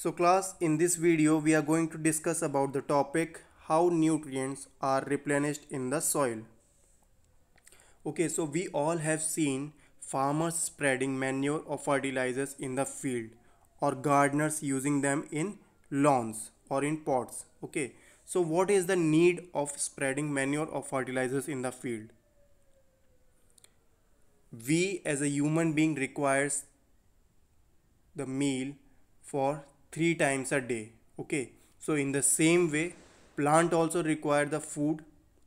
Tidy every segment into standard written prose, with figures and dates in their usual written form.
So class, in this video we are going to discuss about the topic how nutrients are replenished in the soil. Okay, so we all have seen farmers spreading manure or fertilizers in the field or gardeners using them in lawns or in pots. Okay, so what is the need of spreading manure or fertilizers in the field? We as a human being requires the meal for 3 times a day. Okay, so in the same way plant also require the food.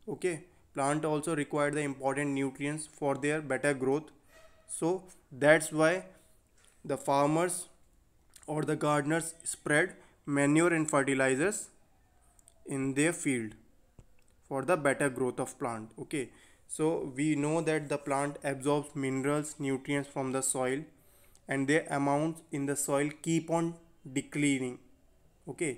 Okay, plant also require the important nutrients for their better growth. So that's why the farmers or the gardeners spread manure and fertilizers in their field for the better growth of plant. Okay, so we know that the plant absorbs minerals, nutrients from the soil, and their amounts in the soil keep on declining. Okay,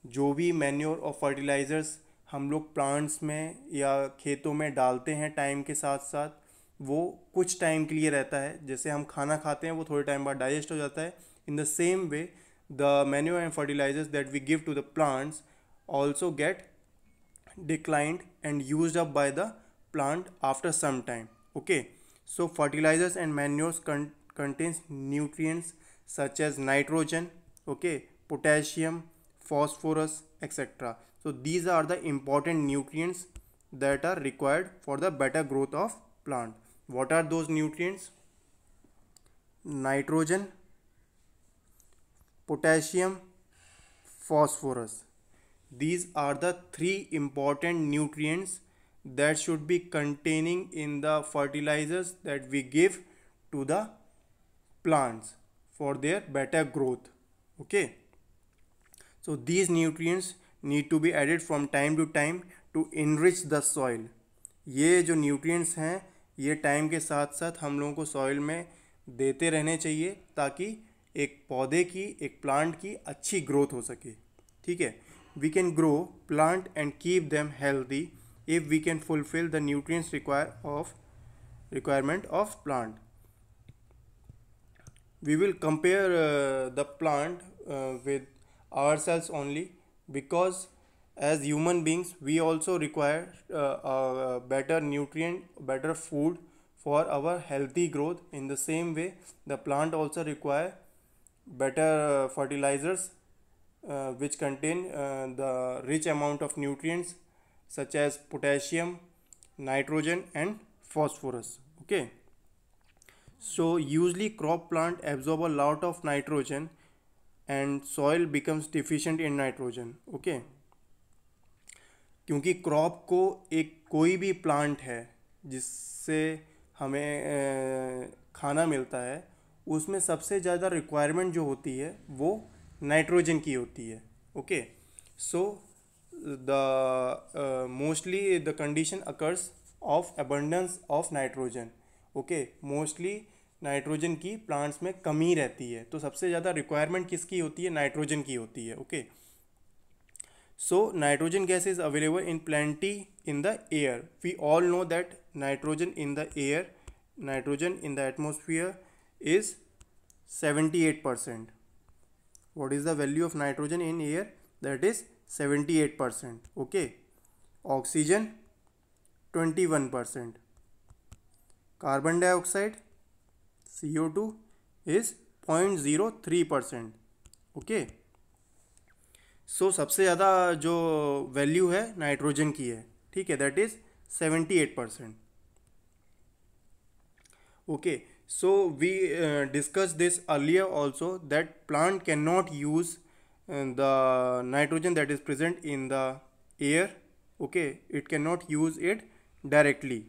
जो भी manure और fertilisers हम लोग plants में या खेतों में डालते हैं टाइम के साथ साथ वो कुछ टाइम के लिए रहता है. जैसे हम खाना खाते हैं वो थोड़े टाइम बाद डाइजेस्ट हो जाता है. In the same way the manure and fertilisers that we give to the plants also get declined and used up by the plant after some time. Okay, so fertilizers and manures contains nutrients such as nitrogen, okay, potassium, phosphorus, etc. So these are the important nutrients that are required for the better growth of plant. What are those nutrients? Nitrogen, potassium, phosphorus. These are the three important nutrients that should be containing in the fertilizers that we give to the plants for their better growth. Okay, so these nutrients need to be added from time to time to enrich the soil. ये जो nutrients हैं ये time के साथ साथ हम लोगों को सॉइल में देते रहने चाहिए ताकि एक पौधे की एक प्लांट की अच्छी ग्रोथ हो सके. ठीक है, we can grow plant and keep them healthy if we can fulfill the nutrients requirement of plant. We will compare the plant with ourselves only, because as human beings we also require better nutrient, better food for our healthy growth. In the same way the plant also require better fertilizers which contain the rich amount of nutrients such as potassium, nitrogen and phosphorus. Okay, so usually crop plant absorb a lot of nitrogen and soil becomes deficient in nitrogen. Okay, क्योंकि crop को एक कोई भी plant है जिससे हमें खाना मिलता है उसमें सबसे ज़्यादा रिक्वायरमेंट जो होती है वो नाइट्रोजन की होती है. Okay, so the mostly the condition occurs of abundance of nitrogen. Okay, mostly nitrogen की प्लांट्स में कमी रहती है, तो सबसे ज़्यादा रिक्वायरमेंट किसकी होती है? नाइट्रोजन की होती है. Okay, so nitrogen gas is available in plenty in the air. We all know that nitrogen in the air, nitrogen in the atmosphere is 78%. What is the value of nitrogen in air? That is 78%. Okay, oxygen 21%, carbon dioxide CO2 is 0.03%. okay, सो सबसे ज़्यादा जो value है nitrogen की है. ठीक है, that is 78%. Okay, so we discuss this earlier also that plant can not use the nitrogen that is present in the air. Okay, it can not use it directly,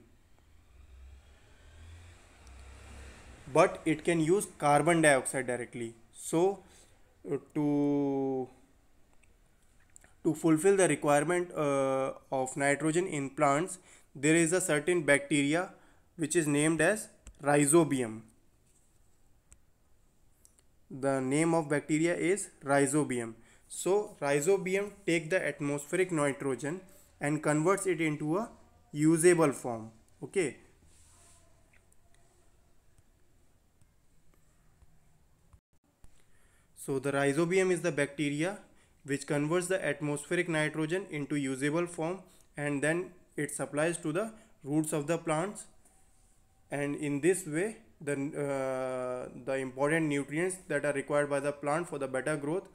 but it can use carbon dioxide directly. So to fulfill the requirement of nitrogen in plants, there is a certain bacteria which is named as rhizobium. The name of bacteria is rhizobium. So rhizobium take the atmospheric nitrogen and converts it into a usable form. Okay, So the rhizobium is the bacteria which converts the atmospheric nitrogen into usable form, and then it supplies to the roots of the plants, and in this way the important nutrients that are required by the plant for the better growth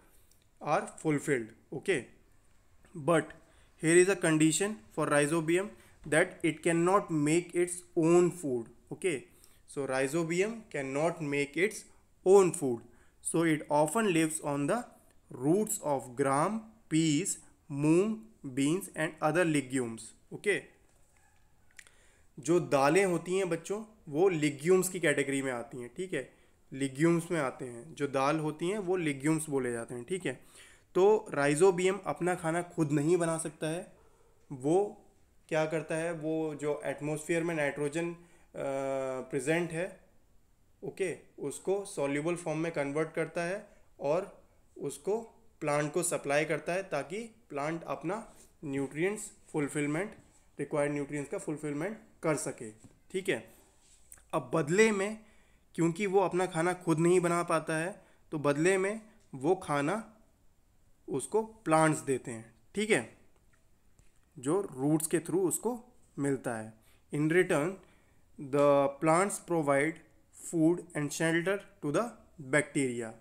are fulfilled. Okay, but here is a condition for rhizobium, that it cannot make its own food. Okay, so rhizobium cannot make its own food, so it often lives on the roots of gram, peas, moong, beans and other legumes. Okay, जो दालें होती हैं बच्चों वो legumes की category में आती हैं, ठीक है, लिग्यूम्स में आते हैं, जो दाल होती हैं वो लिग्यूम्स बोले जाते हैं, ठीक है। तो राइजोबियम अपना खाना खुद नहीं बना सकता है, वो क्या करता है, वो जो एटमॉस्फेयर में नाइट्रोजन प्रेजेंट है, ओके, उसको सॉल्युबल फॉर्म में कन्वर्ट करता है और उसको प्लांट को सप्लाई करता है, ताकि प्लांट अपना न्यूट्रिएंट्स फुलफिलमेंट, रिक्वायर्ड न्यूट्रिएंट्स का फुलफिलमेंट कर सके, ठीक है। अब बदले में, क्योंकि वो अपना खाना खुद नहीं बना पाता है, तो बदले में वो खाना उसको प्लांट्स देते हैं, ठीक है, जो रूट्स के थ्रू उसको मिलता है। In return the plants provide food and shelter to the bacteria.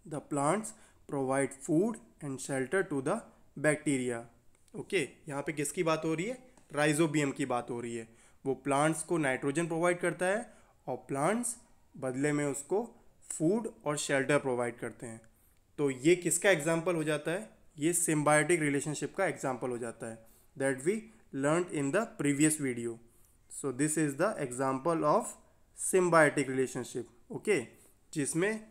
The plants provide food and shelter to the bacteria. Okay, यहाँ पे किसकी बात हो रही है, राइजोबियम की बात हो रही है। वो प्लांट्स को नाइट्रोजन प्रोवाइड करता है और प्लांट्स बदले में उसको फूड और शेल्टर प्रोवाइड करते हैं। तो ये किसका एग्जाम्पल हो जाता है, ये सिम्बायोटिक रिलेशनशिप का एग्जाम्पल हो जाता है, that we learn in the previous video. So this is the example of symbiotic relationship, okay, जिसमें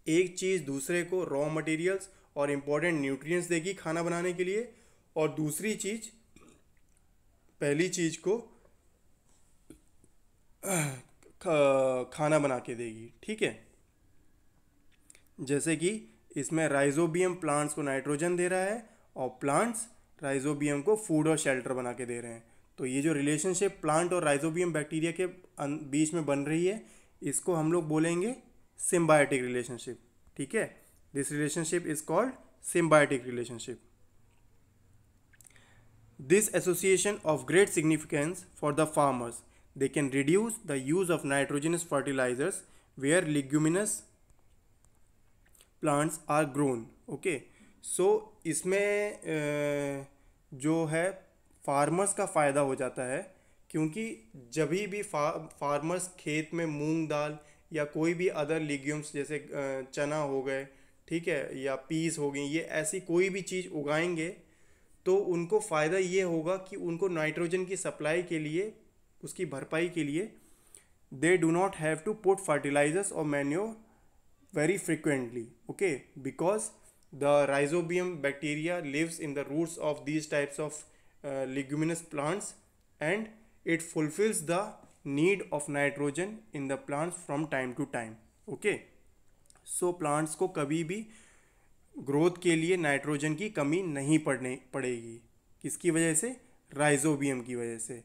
एक चीज़ दूसरे को रॉ मटेरियल्स और इम्पोर्टेंट न्यूट्रिएंट्स देगी खाना बनाने के लिए, और दूसरी चीज़ पहली चीज़ को खाना बना के देगी, ठीक है। जैसे कि इसमें राइजोबियम प्लांट्स को नाइट्रोजन दे रहा है और प्लांट्स राइजोबियम को फूड और शेल्टर बना के दे रहे हैं। तो ये जो रिलेशनशिप प्लांट और राइजोबियम बैक्टीरिया के बीच में बन रही है, इसको हम लोग बोलेंगे सिम्बायोटिक रिलेशनशिप, ठीक है। This relationship is called symbiotic relationship. This association of great significance for the farmers. They can reduce the use of nitrogenous fertilizers where leguminous plants are grown. Okay, so इसमें जो है farmers का फ़ायदा हो जाता है, क्योंकि जब भी फार्मर्स खेत में मूंग दाल या कोई भी अदर लेग्यूम्स जैसे चना हो गए, ठीक है, या पीस हो गई, ये ऐसी कोई भी चीज़ उगाएंगे तो उनको फ़ायदा ये होगा कि उनको नाइट्रोजन की सप्लाई के लिए, उसकी भरपाई के लिए, they do not have to put fertilisers और manure very frequently, okay, because the rhizobium bacteria lives in the roots of these types of leguminous plants, and it fulfills the need of nitrogen in the plants from time to time. Okay, so plants को कभी भी growth के लिए nitrogen की कमी नहीं पड़ेगी। किसकी वजह से, राइजोबियम की वजह से।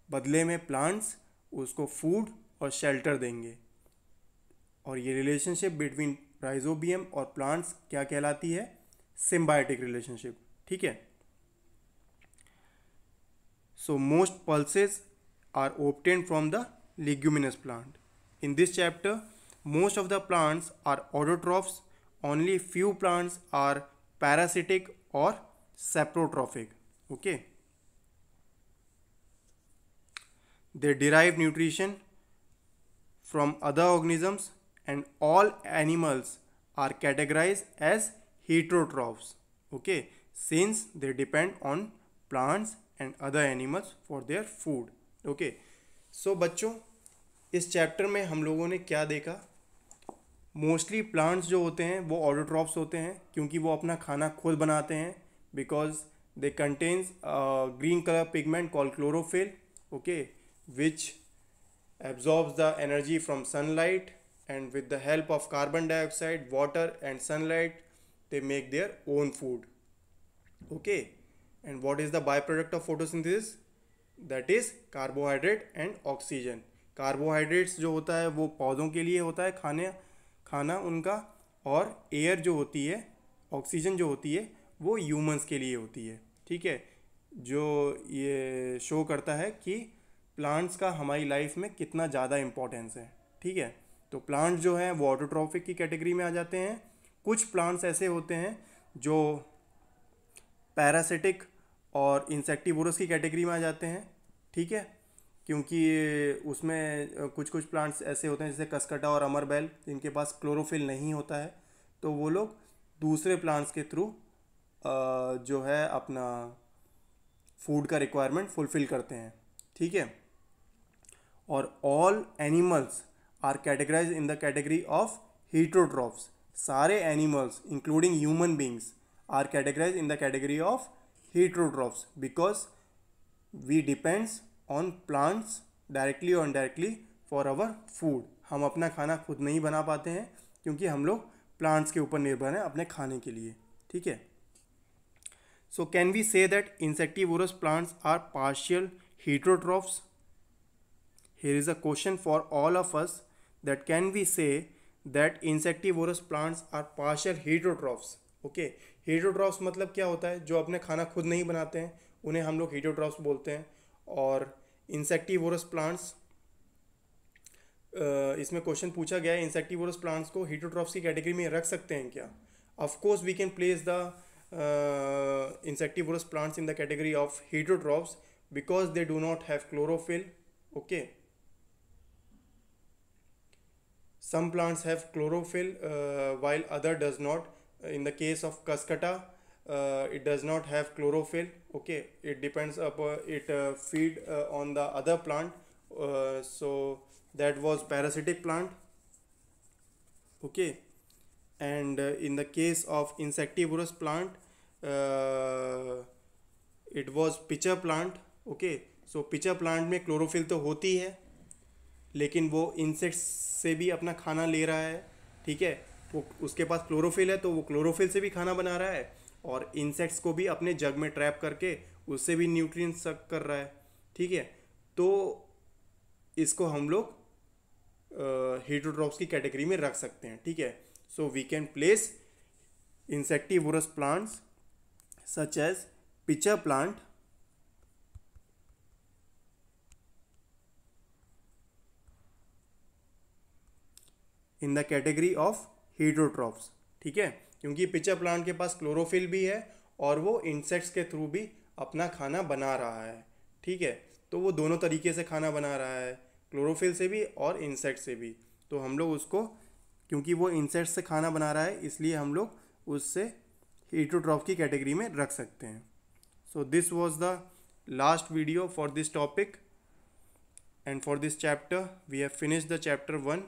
बदले में प्लांट्स उसको फूड और शेल्टर देंगे, और ये रिलेशनशिप बिटवीन राइजोबियम और प्लांट्स क्या कहलाती है, सिम्बायोटिक रिलेशनशिप, ठीक है। So most pulses are obtained from the leguminous plant. In this chapter most of the plants are autotrophs, only few plants are parasitic और saprotrophic, okay. They derive nutrition from other organisms, and all animals are categorized as heterotrophs, okay, since they depend on plants and other animals for their food, okay। so बच्चों, इस chapter में हम लोगों ने क्या देखा, mostly plants जो होते हैं वो ऑटोट्रॉफ्स होते हैं, क्योंकि वो अपना खाना खुद बनाते हैं, because they contains green colour pigment called chlorophyll, okay, which absorbs the energy from sunlight, and with the help of carbon dioxide, water and sunlight, they make their own food, okay। and what is the byproduct of photosynthesis, that is carbohydrate and oxygen। carbohydrates जो होता है वो पौधों के लिए होता है खाना उनका, और एयर जो होती है, ऑक्सीजन जो होती है, वो ह्यूमंस के लिए होती है। ठीक है, जो ये शो करता है कि प्लांट्स का हमारी लाइफ में कितना ज़्यादा इम्पोर्टेंस है। ठीक है, तो प्लांट्स जो हैं वो ऑटोट्रॉफिक की कैटेगरी में आ जाते हैं। कुछ प्लांट्स ऐसे होते हैं जो पैरासिटिक और इंसेक्टिवोरस की कैटेगरी में आ जाते हैं। ठीक है, क्योंकि उसमें कुछ कुछ प्लांट्स ऐसे होते हैं जैसे कसकटा और अमरबेल, जिनके पास क्लोरोफिल नहीं होता है, तो वो लोग दूसरे प्लांट्स के थ्रू जो है अपना फूड का रिक्वायरमेंट फुलफिल करते हैं। ठीक है, और all animals are categorise in the category of heterotrophs. सारे animals including human beings are categorise in the category of heterotrophs because we depends on plants directly और इनडायरेक्टली फॉर आवर फूड। हम अपना खाना खुद नहीं बना पाते हैं क्योंकि हम लोग प्लांट्स के ऊपर निर्भर हैं अपने खाने के लिए। ठीक है, so can we say that insectivorous plants are partial heterotrophs? Here is a question for all of us, that can we say that insectivorous plants are partial heterotrophs? Okay, heterotrophs मतलब क्या होता है? जो अपने खाना खुद नहीं बनाते हैं उन्हें हम लोग heterotrophs बोलते हैं। और insectivorous plants, इसमें क्वेश्चन पूछा गया है इंसेक्टिवोरस प्लांट्स को heterotrophs की कैटेगरी में रख सकते हैं क्या? Of course we can place the insectivorous plants in the category of heterotrophs because they do not have chlorophyll. Okay, some plants have chlorophyll while other does not. In the case of Cuscuta, it does not have chlorophyll. Okay, it depends upon it feed on the other plant. So that was parasitic plant. Okay, and in the case of insectivorous plant, it was pitcher plant. Okay, so pitcher plant में chlorophyll तो होती है लेकिन वो insects से भी अपना खाना ले रहा है। ठीक है, वो उसके पास क्लोरोफिल है तो वो क्लोरोफिल से भी खाना बना रहा है और इंसेक्ट्स को भी अपने जग में ट्रैप करके उससे भी न्यूट्रिएंट्स सक कर रहा है। ठीक है, तो इसको हम लोग हेटरोट्रॉफ्स की कैटेगरी में रख सकते हैं। ठीक है, so we can place insectivorous plants such as pitcher plant in the category of heterotrophs. ठीक है, क्योंकि पिचर प्लांट के पास क्लोरोफिल भी है और वो इंसेक्ट्स के थ्रू भी अपना खाना बना रहा है। ठीक है, तो वो दोनों तरीके से खाना बना रहा है, क्लोरोफिल से भी और इंसेक्ट से भी। तो हम लोग उसको, क्योंकि वो इंसेक्ट से खाना बना रहा है, इसलिए हम लोग उससे हेटरोट्रॉफ की कैटेगरी में रख सकते हैं। So this was the last video for this topic and for this chapter we have finished the chapter 1.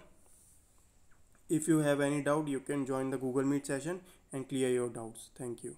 If you have any doubt, you can join the Google Meet session and clear your doubts. Thank you.